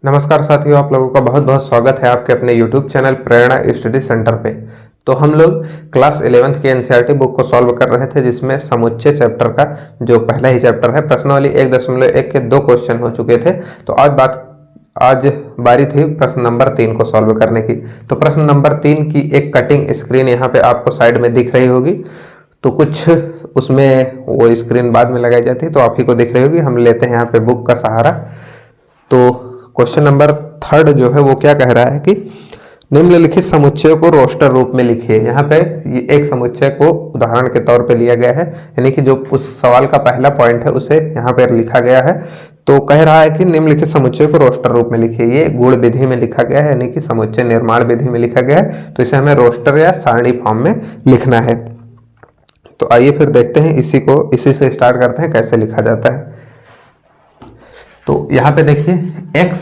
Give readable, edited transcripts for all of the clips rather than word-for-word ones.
नमस्कार साथियों, आप लोगों का बहुत बहुत स्वागत है आपके अपने YouTube चैनल प्रेरणा स्टडी सेंटर पे। तो हम लोग क्लास 11th की एनसीईआरटी बुक को सॉल्व कर रहे थे, जिसमें समुच्चय चैप्टर का जो पहला ही चैप्टर है प्रश्नावली 1.1 के 2 क्वेश्चन हो चुके थे। तो आज बारी थी प्रश्न नंबर 3 को सॉल्व करने की। तो प्रश्न नंबर 3 की एक कटिंग स्क्रीन यहाँ पे आपको साइड में दिख रही होगी। तो कुछ उसमें वो स्क्रीन बाद में लगाई जाती है, तो आप ही को दिख रही होगी। हम लेते हैं यहाँ पे बुक का सहारा। तो क्वेश्चन नंबर 3 जो है वो क्या कह रहा है कि निम्नलिखित समुच्चय को रोस्टर रूप में लिखिए। यहाँ पे ये एक समुच्चय को उदाहरण के तौर पे लिया गया है, यानी कि जो उस सवाल का पहला पॉइंट है उसे यहाँ पे लिखा गया है। तो कह रहा है कि निम्नलिखित समुच्चय को रोस्टर रूप में लिखिए। ये गुण विधि में लिखा गया है, यानी कि समुच्चय निर्माण विधि में लिखा गया है। तो इसे हमें रोस्टर या सारणी फॉर्म में लिखना है। तो आइए फिर देखते हैं, इसी से स्टार्ट करते हैं कैसे लिखा जाता है। तो यहाँ पे देखिए x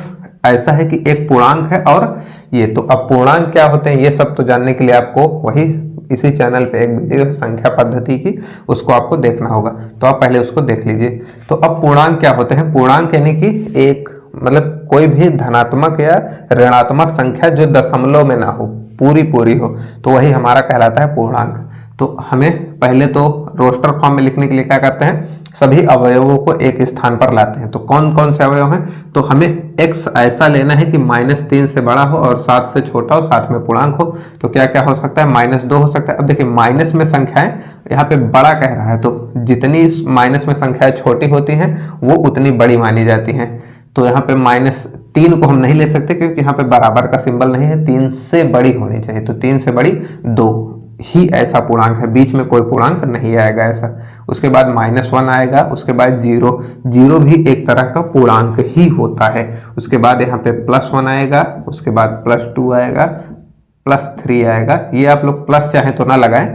ऐसा है कि एक पूर्णांक है, और ये तो अब पूर्णांक क्या होते हैं ये सब तो जानने के लिए आपको वही इसी चैनल पे एक वीडियो है संख्या पद्धति की, उसको आपको देखना होगा। तो आप पहले उसको देख लीजिए। तो अब पूर्णांक क्या होते हैं? पूर्णांक यानी कि एक मतलब कोई भी धनात्मक या ऋणात्मक संख्या जो दशमलव में ना हो, पूरी हो, तो वही हमारा कहलाता है पूर्णांक। तो हमें पहले तो रोस्टर फॉर्म में लिखने के लिए क्या करते हैं, सभी अवयवों को एक स्थान पर लाते हैं। तो कौन कौन से अवयव हैं? तो हमें x ऐसा लेना है कि -3 से बड़ा हो और 7 से छोटा हो, साथ में पूर्णांक हो। तो क्या क्या हो सकता है? -2 हो सकता है। अब देखिए माइनस में संख्याएं यहाँ पे बड़ा कह रहा है, तो जितनी माइनस में संख्याएं छोटी होती हैं वो उतनी बड़ी मानी जाती हैं। तो यहाँ पे -3 को हम नहीं ले सकते, क्योंकि यहाँ पे बराबर का सिंबल नहीं है, 3 से बड़ी होनी चाहिए। तो 3 से बड़ी 2 ही ऐसा पूर्णांक है, बीच में कोई पूर्णांक नहीं आएगा ऐसा। उसके बाद -1 आएगा, उसके बाद 0 भी एक तरह का पूर्णांक ही होता है। उसके बाद यहाँ पे +1 आएगा, उसके बाद +2 आएगा, +3 आएगा। ये आप लोग प्लस चाहें तो ना लगाएं,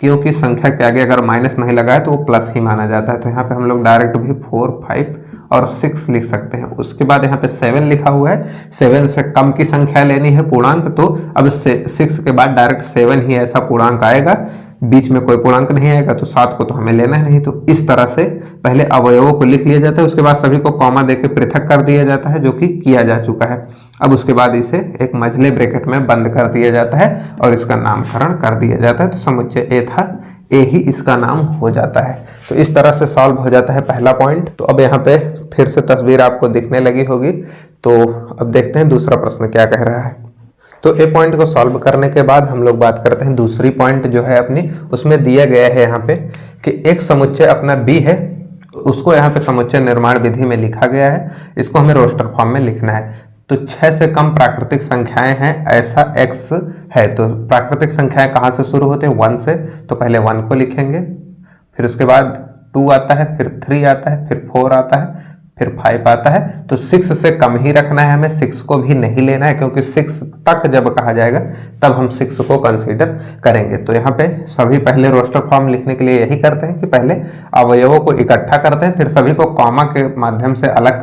क्योंकि संख्या के आगे अगर माइनस नहीं लगाए तो वो प्लस ही माना जाता है। तो यहाँ पे हम लोग डायरेक्ट भी 4, 5 और 6 लिख सकते हैं। उसके बाद यहाँ पे 7 लिखा हुआ है, 7 से कम की संख्या लेनी है पूर्णांक, तो अब 6 के बाद डायरेक्ट 7 ही ऐसा पूर्णांक आएगा, बीच में कोई पूर्णांक नहीं आएगा। तो 7 को तो हमें लेना है नहीं। तो इस तरह से पहले अवयवों को लिख लिया जाता है, उसके बाद सभी को कॉमा देके पृथक कर दिया जाता है, जो कि किया जा चुका है। अब उसके बाद इसे एक मझले ब्रैकेट में बंद कर दिया जाता है और इसका नामकरण कर दिया जाता है। तो समुच्चय ए था, ए ही इसका नाम हो जाता है। तो इस तरह से सॉल्व हो जाता है पहला पॉइंट। तो अब यहाँ पे फिर से तस्वीर आपको दिखने लगी होगी। तो अब देखते हैं दूसरा प्रश्न क्या कह रहा है। तो ए पॉइंट को सॉल्व करने के बाद हम लोग बात करते हैं दूसरी पॉइंट जो है अपनी। उसमें दिया गया है यहाँ पे कि एक समुच्चय अपना बी है, उसको यहाँ पे समुच्चय निर्माण विधि में लिखा गया है। इसको हमें रोस्टर फॉर्म में लिखना है। तो 6 से कम प्राकृतिक संख्याएं हैं ऐसा x है। तो प्राकृतिक संख्याएं कहाँ से शुरू होते हैं? 1 से। तो पहले 1 को लिखेंगे, फिर उसके बाद 2 आता है, फिर 3 आता है, फिर 4 आता है, फिर 5 आता है। तो 6 से कम ही रखना है हमें, 6 को भी नहीं लेना है, क्योंकि 6 तक जब कहा जाएगा तब हम 6 को कंसीडर करेंगे। तो यहाँ पे सभी पहले रोस्टर फॉर्म लिखने के लिए यही करते हैं कि पहले अवयवों को इकट्ठा करते हैं, फिर सभी को कॉमा के माध्यम से अलग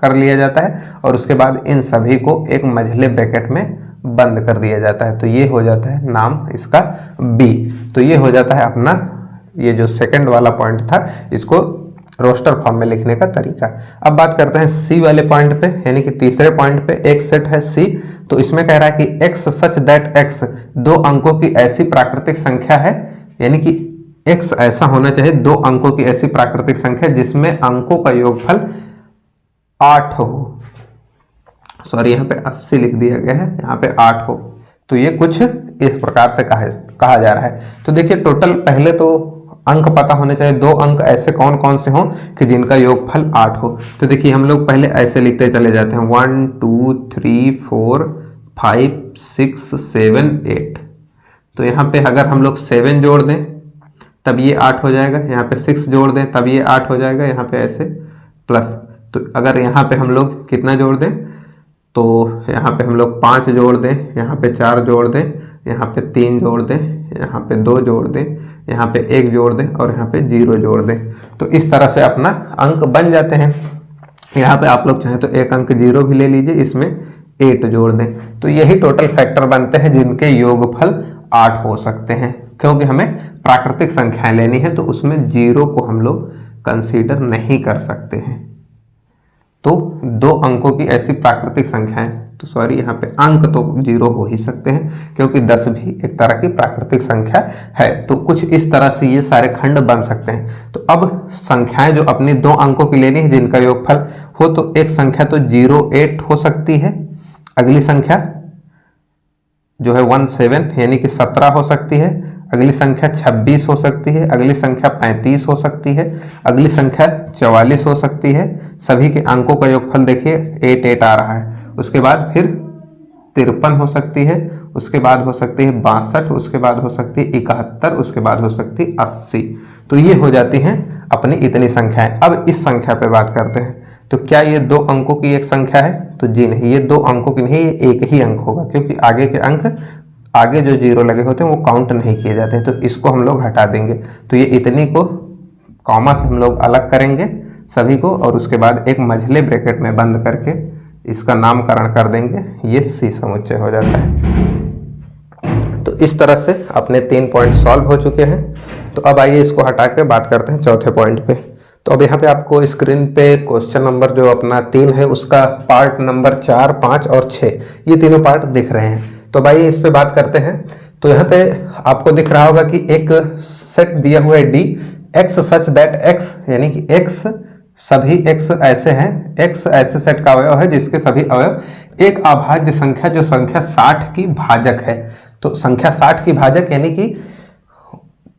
कर लिया जाता है, और उसके बाद इन सभी को एक मझले ब्रैकेट में बंद कर दिया जाता है। तो ये हो जाता है नाम इसका बी। तो ये हो जाता है अपना, ये जो सेकंड वाला पॉइंट था, इसको रोस्टर फॉर्म में लिखने का तरीका। अब बात करते हैं सी वाले पॉइंट पे, यानी कि तीसरे पॉइंट पे एक सेट है सी। तो इसमें कह रहा है कि x सच दैट x 2 अंकों की ऐसी प्राकृतिक संख्या है, यानी कि x ऐसा होना चाहिए 2 अंकों की ऐसी प्राकृतिक संख्या जिसमें अंकों का योगफल 8 हो। सॉरी, यहाँ पे 80 लिख दिया गया है, यहाँ पे 8 हो। तो ये कुछ इस प्रकार से कहा जा रहा है। तो देखिए टोटल पहले तो अंक पता होने चाहिए, 2 अंक ऐसे कौन कौन से हों कि जिनका योगफल 8 हो। तो देखिए हम लोग पहले ऐसे लिखते चले जाते हैं, 1 2 3 4 5 6 7 8। तो यहाँ पे अगर हम लोग 7 जोड़ दें तब ये 8 हो जाएगा, यहाँ पे 6 जोड़ दें तब ये 8 हो जाएगा, यहाँ पे ऐसे प्लस। तो अगर यहाँ पे हम लोग कितना जोड़ दें, तो यहाँ पे हम लोग 5 जोड़ दें, यहाँ पे 4 जोड़ दें, यहाँ पे 3 जोड़ दें, यहाँ पे 2 जोड़ दें, यहाँ पे 1 जोड़ दें और यहाँ पे 0 जोड़ दें। तो इस तरह से अपना अंक बन जाते हैं। यहाँ पे आप लोग चाहें तो एक अंक 0 भी ले लीजिए, इसमें 8 जोड़ दें। तो यही टोटल फैक्टर बनते हैं जिनके योगफल 8 हो सकते हैं। क्योंकि हमें प्राकृतिक संख्याएं लेनी है, तो उसमें 0 को हम लोग कंसीडर नहीं कर सकते हैं। तो 2 अंकों की ऐसी प्राकृतिक संख्याएं, तो सॉरी यहाँ पे अंक तो 0 हो ही सकते हैं क्योंकि 10 भी एक तरह की प्राकृतिक संख्या है। तो कुछ इस तरह से ये सारे खंड बन सकते हैं। तो अब संख्याएं जो अपनी 2 अंकों की लेनी है जिनका योगफल हो, तो एक संख्या तो 08 हो सकती है, अगली संख्या जो है 17 यानी कि 17 हो सकती है, अगली संख्या 26 हो सकती है, अगली संख्या 35 हो सकती है, अगली संख्या 44 हो सकती है। सभी के अंकों का योगफल देखिए 88 आ रहा है। उसके बाद फिर 53 हो सकती है, उसके बाद हो सकती है 62, उसके बाद हो सकती है 71, उसके बाद हो सकती है 80। तो ये हो जाती हैं अपनी इतनी संख्याएं। अब इस संख्या पे बात करते हैं, तो क्या ये 2 अंकों की एक संख्या है? तो जी नहीं, ये 2 अंकों की नहीं, ये एक ही अंक होगा क्योंकि आगे के अंक, आगे जो 0 लगे होते हैं वो काउंट नहीं किए जाते हैं। तो इसको हम लोग हटा देंगे। तो ये इतनी को कॉमा से हम लोग अलग करेंगे सभी को, और उसके बाद एक मझले ब्रैकेट में बंद करके इसका नामकरण कर देंगे। ये सी समुच्चय हो जाता है। तो इस तरह से अपने 3 पॉइंट सॉल्व हो चुके हैं। तो अब आइए इसको हटा के बात करते हैं चौथे पॉइंट पे। तो अब यहाँ पे आपको स्क्रीन पे क्वेश्चन नंबर जो अपना 3 है उसका पार्ट नंबर 4, 5 और 6 ये तीनों पार्ट दिख रहे हैं। तो भाई इस पे बात करते हैं। तो यहाँ पे आपको दिख रहा होगा कि एक सेट दिया हुआ है D, x such that x यानी कि x सभी x ऐसे हैं, x ऐसे सेट का अवयव है जिसके सभी अवयव एक अभाज्य संख्या जो संख्या 60 की भाजक है। तो संख्या 60 की भाजक यानी कि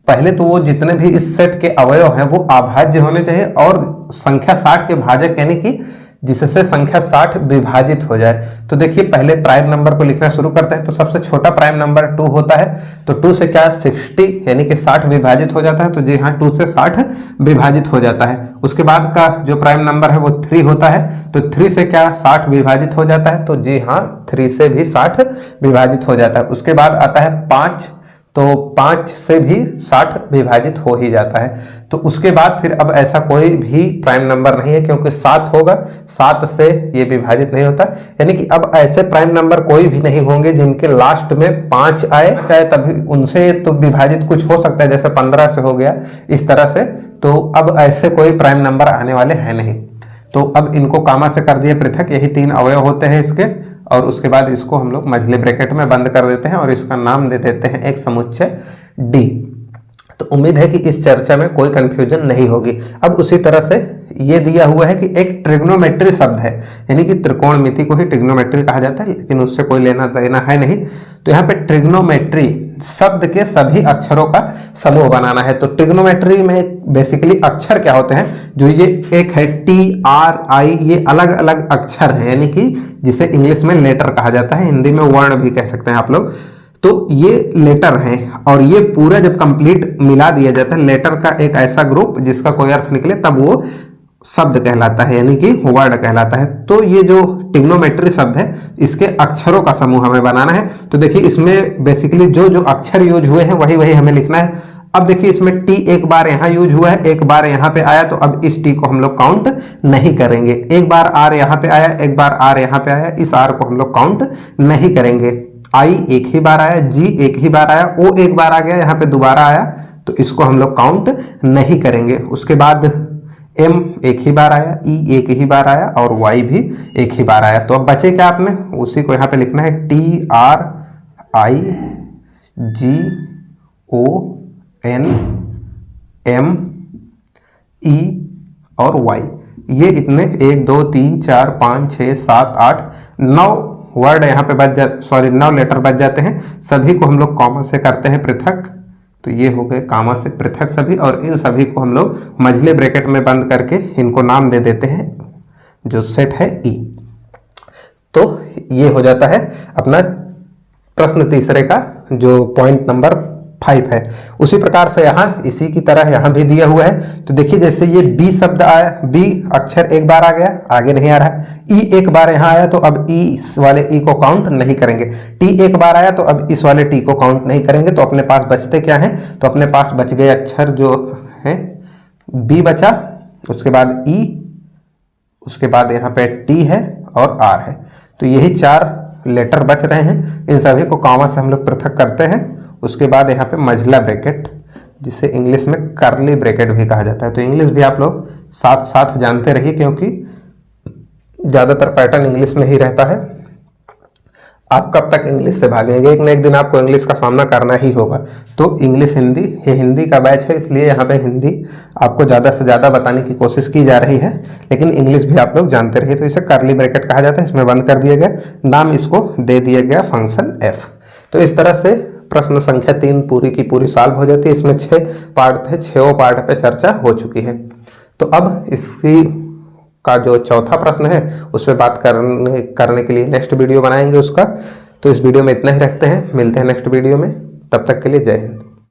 पहले तो वो जितने भी इस सेट के अवयव हैं वो अभाज्य होने चाहिए, और संख्या 60 के भाजक यानी कि जिससे संख्या 60 विभाजित हो जाए। तो देखिए पहले प्राइम नंबर को लिखना शुरू करते हैं। तो सबसे छोटा प्राइम नंबर 2 होता है। तो 2 से क्या 60 यानी कि 60 विभाजित हो जाता है। तो जी हाँ, 2 से 60 विभाजित हो जाता है। उसके बाद का जो प्राइम नंबर है वो 3 होता है। तो 3 से क्या 60 विभाजित हो जाता है। तो जी हाँ, 3 से भी 60 विभाजित हो जाता है। उसके बाद आता है 5, तो 5 से भी 60 विभाजित हो ही जाता है। तो उसके बाद फिर अब ऐसा कोई भी प्राइम नंबर नहीं है क्योंकि 7 होगा, 7 से ये विभाजित नहीं होता। यानी कि अब ऐसे प्राइम नंबर कोई भी नहीं होंगे जिनके लास्ट में 5 आए, चाहे तभी उनसे तो विभाजित कुछ हो सकता है, जैसे 15 से हो गया इस तरह से। तो अब ऐसे कोई प्राइम नंबर आने वाले हैं नहीं। तो अब इनको कामा से कर दिए पृथक, यही 3 अवयव होते हैं इसके। और उसके बाद इसको हम लोग मझले ब्रैकेट में बंद कर देते हैं और इसका नाम दे देते हैं एक समुच्चय D। तो उम्मीद है कि इस चर्चा में कोई कंफ्यूजन नहीं होगी। अब उसी तरह से ये दिया हुआ है कि एक ट्रिग्नोमेट्री शब्द है, यानी कि त्रिकोणमिति को ही ट्रिग्नोमेट्री कहा जाता है, लेकिन उससे कोई लेना देना है नहीं। तो यहाँ पे ट्रिग्नोमेट्री शब्द के सभी अक्षरों का समूह बनाना है। तो ट्रिग्नोमेट्री में बेसिकली अक्षर क्या होते हैं, जो ये एक है T, R, I, ये अलग अलग अक्षर हैं, यानी कि जिसे इंग्लिश में लेटर कहा जाता है, हिंदी में वर्ण भी कह सकते हैं आप लोग। तो ये लेटर हैं और ये पूरा जब कंप्लीट मिला दिया जाता है, लेटर का एक ऐसा ग्रुप जिसका कोई अर्थ निकले, तब वो शब्द कहलाता है, यानी कि वर्ड कहलाता है। तो ये जो ट्रिग्नोमेट्री शब्द है इसके अक्षरों का समूह हमें बनाना है। तो देखिए इसमें बेसिकली जो जो अक्षर यूज हुए हैं वही वही हमें लिखना है। अब देखिए इसमें T एक बार यहाँ यूज हुआ है, एक बार यहाँ पे आया, तो अब इस T को हम लोग काउंट नहीं करेंगे। एक बार R यहाँ पे आया, एक बार R यहाँ पे आया, इस R को हम लोग काउंट नहीं करेंगे। I एक ही बार आया, G एक ही बार आया, O एक बार आ गया, यहाँ पे दोबारा आया, तो इसको हम लोग काउंट नहीं करेंगे। उसके बाद M एक ही बार आया, E एक ही बार आया और Y भी एक ही बार आया। तो अब बचे क्या आपने, उसी को यहाँ पे लिखना है T, R, I, G, O, N, M, E और Y। ये इतने 1, 2, 3, 4, 5, 6, 7, 8, 9 वर्ड यहाँ पे बच जाते, सॉरी 9 लेटर बच जाते हैं। सभी को हम लोग कॉमा से करते हैं पृथक। तो ये हो गए कॉमा से पृथक सभी, और इन सभी को हम लोग मझले ब्रैकेट में बंद करके इनको नाम दे देते हैं जो सेट है E। तो ये हो जाता है अपना प्रश्न तीसरे का जो पॉइंट नंबर 5 है। उसी प्रकार से यहाँ इसी की तरह यहाँ भी दिया हुआ है। तो देखिए जैसे ये B शब्द आया, B अक्षर एक बार आ गया, आगे नहीं आ रहा है। E एक बार यहाँ आया, तो अब इस वाले E को काउंट नहीं करेंगे। T एक बार आया, तो अब इस वाले T को काउंट नहीं करेंगे। तो अपने पास बचते क्या हैं, तो अपने पास बच गए अक्षर जो है B बचा, उसके बाद E, उसके बाद यहाँ पे T है और R है। तो यही 4 लेटर बच रहे हैं। इन सभी को कॉमा से हम लोग पृथक करते हैं। उसके बाद यहाँ पे मझला ब्रैकेट, जिसे इंग्लिश में कर्ली ब्रैकेट भी कहा जाता है। तो इंग्लिश भी आप लोग साथ साथ जानते रहिए, क्योंकि ज़्यादातर पैटर्न इंग्लिश में ही रहता है। आप कब तक इंग्लिश से भागेंगे, एक न एक दिन आपको इंग्लिश का सामना करना ही होगा। तो इंग्लिश हिंदी, ये हिंदी का बैच है, इसलिए यहाँ पे हिंदी आपको ज़्यादा से ज़्यादा बताने की कोशिश की जा रही है, लेकिन इंग्लिश भी आप लोग जानते रहिए। तो इसे कर्ली ब्रैकेट कहा जाता है, इसमें बंद कर दिया गया, नाम इसको दे दिया गया फंक्शन एफ। तो इस तरह से प्रश्न संख्या 3 पूरी की पूरी सॉल्व हो जाती है। इसमें 6 पार्ट थे, 6 पार्ट पे चर्चा हो चुकी है। तो अब इसी का जो चौथा प्रश्न है उस पर बात करने के लिए नेक्स्ट वीडियो बनाएंगे उसका। तो इस वीडियो में इतना ही रखते हैं, मिलते हैं नेक्स्ट वीडियो में, तब तक के लिए जय हिंद।